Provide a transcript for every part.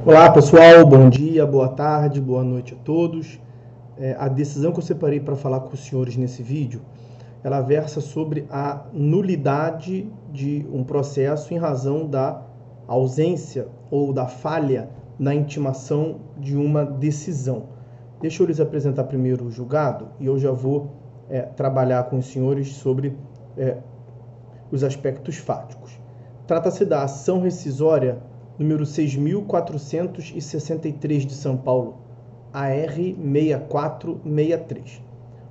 Olá pessoal, bom dia, boa tarde, boa noite a todos. A decisão que eu separei para falar com os senhores nesse vídeo, ela versa sobre a nulidade de um processo em razão da ausência ou da falha na intimação de uma decisão. Deixa eu lhes apresentar primeiro o julgado e eu já vou trabalhar com os senhores sobre os aspectos fáticos. Trata-se da ação rescisória número 6.463 de São Paulo, AR 6463.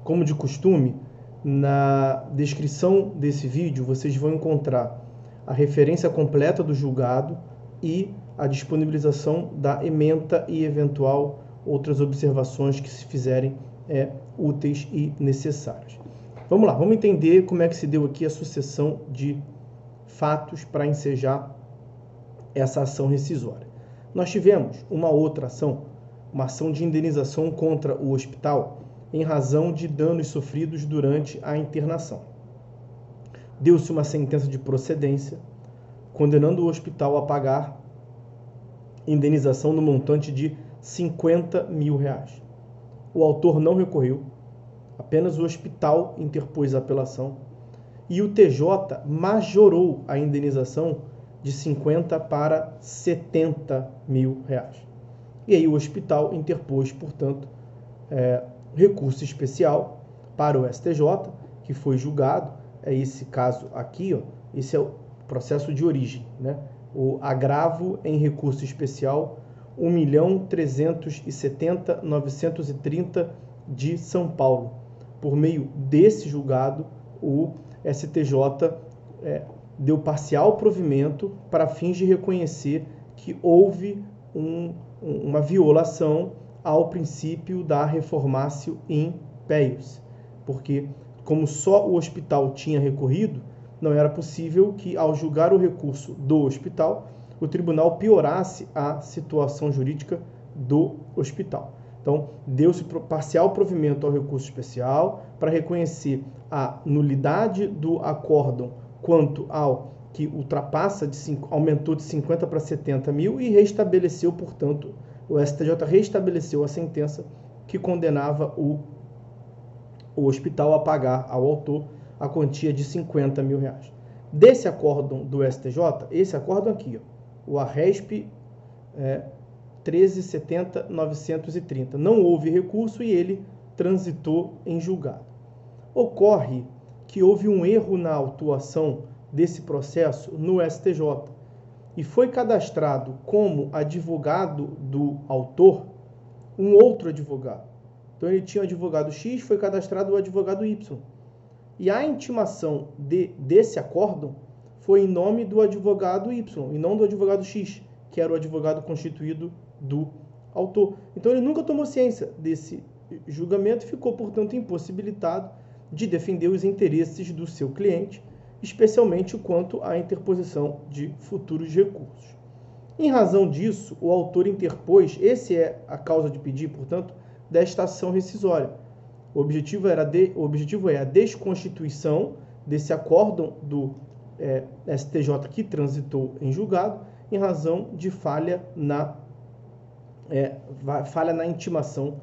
Como de costume, na descrição desse vídeo vocês vão encontrar a referência completa do julgado e a disponibilização da ementa e eventual outras observações que se fizerem úteis e necessárias. Vamos lá, vamos entender como é que se deu aqui a sucessão de fatos para ensejar essa ação rescisória. Nós tivemos uma outra ação, uma ação de indenização contra o hospital em razão de danos sofridos durante a internação. Deu-se uma sentença de procedência condenando o hospital a pagar indenização no montante de R$50 mil. O autor não recorreu, apenas o hospital interpôs a apelação e o TJ majorou a indenização de 50 para 70 mil reais. E aí o hospital interpôs, portanto, recurso especial para o STJ, que foi julgado. É esse caso aqui, ó, esse é o processo de origem, né? O agravo em recurso especial 1.370.930 de São Paulo. Por meio desse julgado, o STJ deu parcial provimento para fins de reconhecer que houve uma violação ao princípio da reformatio in peius, porque como só o hospital tinha recorrido, não era possível que, ao julgar o recurso do hospital, o tribunal piorasse a situação jurídica do hospital. Então, deu-se parcial provimento ao recurso especial para reconhecer a nulidade do acórdão quanto ao que ultrapassa, aumentou de 50 para 70 mil e restabeleceu, portanto, o STJ restabeleceu a sentença que condenava o hospital a pagar ao autor a quantia de 50 mil reais. Desse acórdão do STJ, esse acórdão aqui, ó, o ARESP 1370.930, não houve recurso e ele transitou em julgado. Ocorre que houve um erro na autuação desse processo no STJ e foi cadastrado como advogado do autor um outro advogado. Então ele tinha o advogado X, foi cadastrado o advogado Y. E a intimação desse acórdão foi em nome do advogado Y e não do advogado X, que era o advogado constituído do autor. Então ele nunca tomou ciência desse julgamento e ficou, portanto, impossibilitado de defender os interesses do seu cliente, especialmente quanto à interposição de futuros recursos. Em razão disso, o autor interpôs, esse é a causa de pedir, portanto, desta ação rescisória. O objetivo é a desconstituição desse acórdão do STJ que transitou em julgado em razão de falha na intimação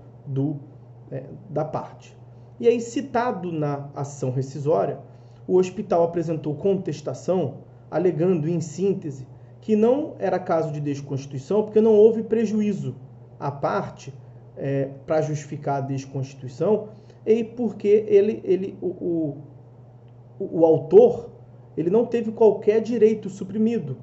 da parte. E aí, citado na ação rescisória, o hospital apresentou contestação, alegando, em síntese, que não era caso de desconstituição, porque não houve prejuízo à parte para justificar a desconstituição, e porque o autor ele não teve qualquer direito suprimido.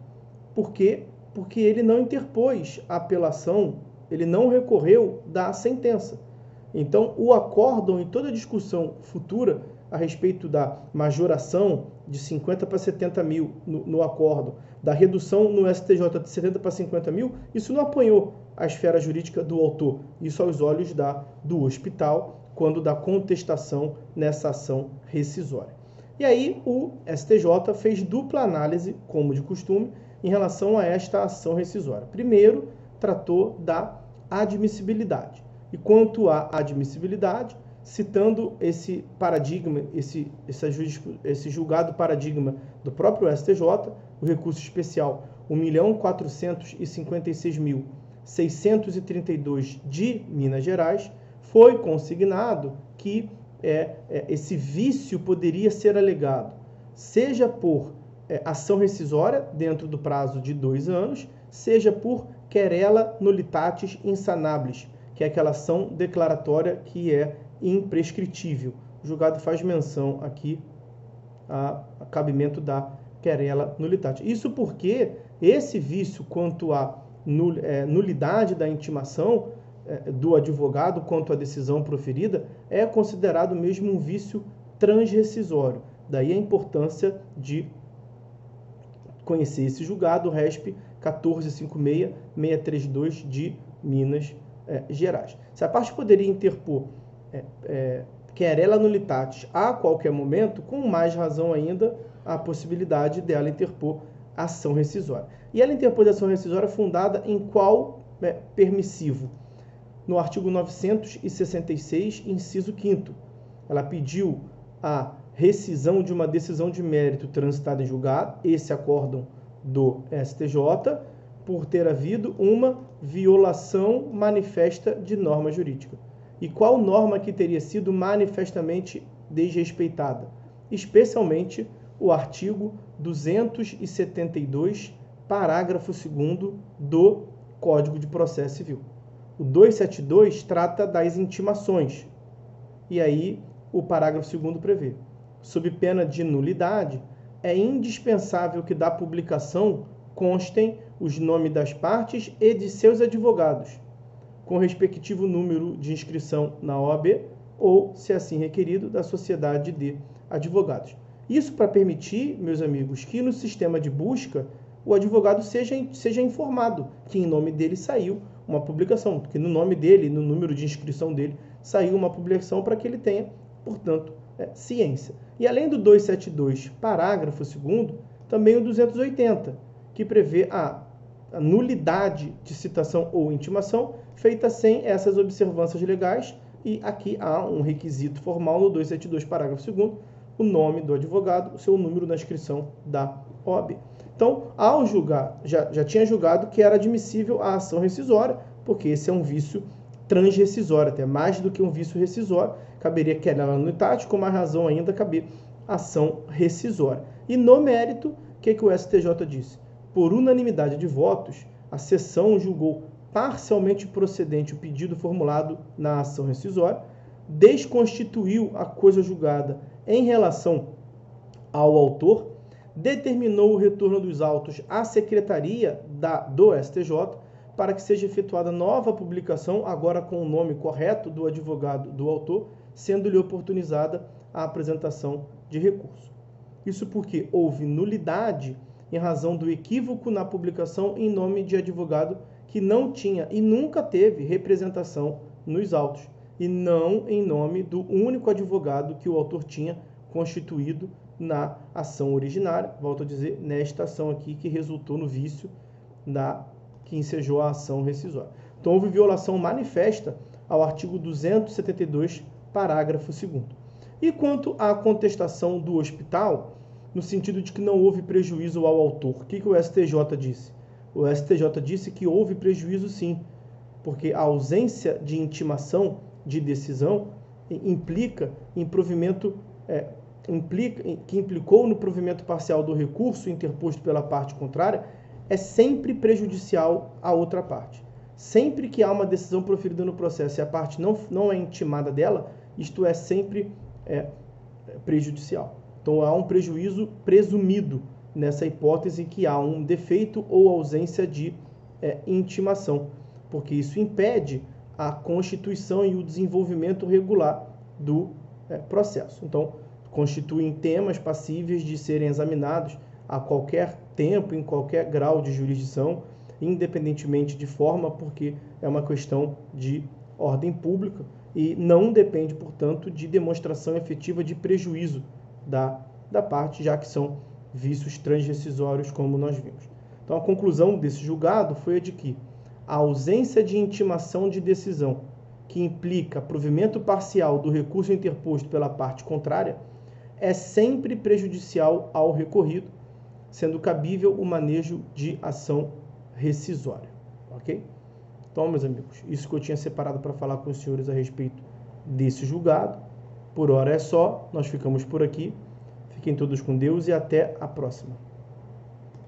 Por quê? Porque ele não interpôs a apelação, ele não recorreu da sentença. Então, o acórdão e toda a discussão futura a respeito da majoração de 50 para 70 mil no acórdão, da redução no STJ de 70 para 50 mil, isso não apanhou a esfera jurídica do autor, isso aos olhos do hospital, quando da contestação nessa ação rescisória. E aí o STJ fez dupla análise, como de costume, em relação a esta ação rescisória. Primeiro, tratou da admissibilidade. E quanto à admissibilidade, citando esse paradigma, esse julgado paradigma do próprio STJ, o recurso especial 1.456.000 632 de Minas Gerais, foi consignado que esse vício poderia ser alegado, seja por ação rescisória dentro do prazo de 2 anos, seja por querela nullitatis insanabilis, que é aquela ação declaratória que é imprescritível. O julgado faz menção aqui a cabimento da querela nullitatis. Isso porque esse vício quanto à nulidade da intimação do advogado quanto à decisão proferida é considerado mesmo um vício transrescisório. Daí a importância de conhecer esse julgado, RESP 1456-632 de Minas Gerais. Se a parte poderia interpor querela nullitatis a qualquer momento, com mais razão ainda a possibilidade dela interpor ação rescisória. E ela interpôs ação rescisória fundada em qual permissivo? No artigo 966, inciso 5º. Ela pediu a rescisão de uma decisão de mérito transitada em julgado, esse acórdão do STJ, por ter havido uma violação manifesta de norma jurídica. E qual norma que teria sido manifestamente desrespeitada? Especialmente o artigo 272, parágrafo 2º do Código de Processo Civil. O 272 trata das intimações. E aí o parágrafo 2º prevê: sob pena de nulidade, é indispensável que da publicação constem os nomes das partes e de seus advogados, com respectivo número de inscrição na OAB ou, se assim requerido, da sociedade de advogados. Isso para permitir, meus amigos, que no sistema de busca o advogado seja informado que em nome dele saiu uma publicação, que no nome dele, no número de inscrição dele, saiu uma publicação para que ele tenha, portanto, ciência. E além do 272, parágrafo 2º, também o 280, que prevê a nulidade de citação ou intimação feita sem essas observâncias legais, e aqui há um requisito formal no 272, parágrafo 2º, o nome do advogado, o seu número na inscrição da OAB. Então, ao julgar, já tinha julgado que era admissível a ação rescisória, porque esse é um vício transrescisório, até mais do que um vício rescisório, caberia querela nullitatis, com mais razão ainda caber ação rescisória. E no mérito, o que o STJ disse? Por unanimidade de votos, a seção julgou parcialmente procedente o pedido formulado na ação rescisória, desconstituiu a coisa julgada em relação ao autor, determinou o retorno dos autos à secretaria do STJ para que seja efetuada nova publicação, agora com o nome correto do advogado do autor, sendo-lhe oportunizada a apresentação de recurso. Isso porque houve nulidade em razão do equívoco na publicação em nome de advogado que não tinha e nunca teve representação nos autos, e não em nome do único advogado que o autor tinha constituído na ação originária, volto a dizer, nesta ação aqui que resultou no vício que ensejou a ação rescisória. Então houve violação manifesta ao artigo 272, parágrafo 2º. E quanto à contestação do hospital, no sentido de que não houve prejuízo ao autor, o que o STJ disse? O STJ disse que houve prejuízo sim, porque a ausência de intimação de decisão implica em provimento que implicou no provimento parcial do recurso interposto pela parte contrária, é sempre prejudicial à outra parte. Sempre que há uma decisão proferida no processo e a parte não é intimada dela, isto é sempre prejudicial. Então há um prejuízo presumido nessa hipótese que há um defeito ou ausência de intimação, porque isso impede a constituição e o desenvolvimento regular do processo. Então, constituem temas passíveis de serem examinados a qualquer tempo, em qualquer grau de jurisdição, independentemente de forma, porque é uma questão de ordem pública e não depende, portanto, de demonstração efetiva de prejuízo da parte, já que são vícios transrescisórios, como nós vimos. Então, a conclusão desse julgado foi a de que a ausência de intimação de decisão, que implica provimento parcial do recurso interposto pela parte contrária, é sempre prejudicial ao recorrido, sendo cabível o manejo de ação rescisória. Ok? Então, meus amigos, isso que eu tinha separado para falar com os senhores a respeito desse julgado. Por hora é só, nós ficamos por aqui. Fiquem todos com Deus e até a próxima.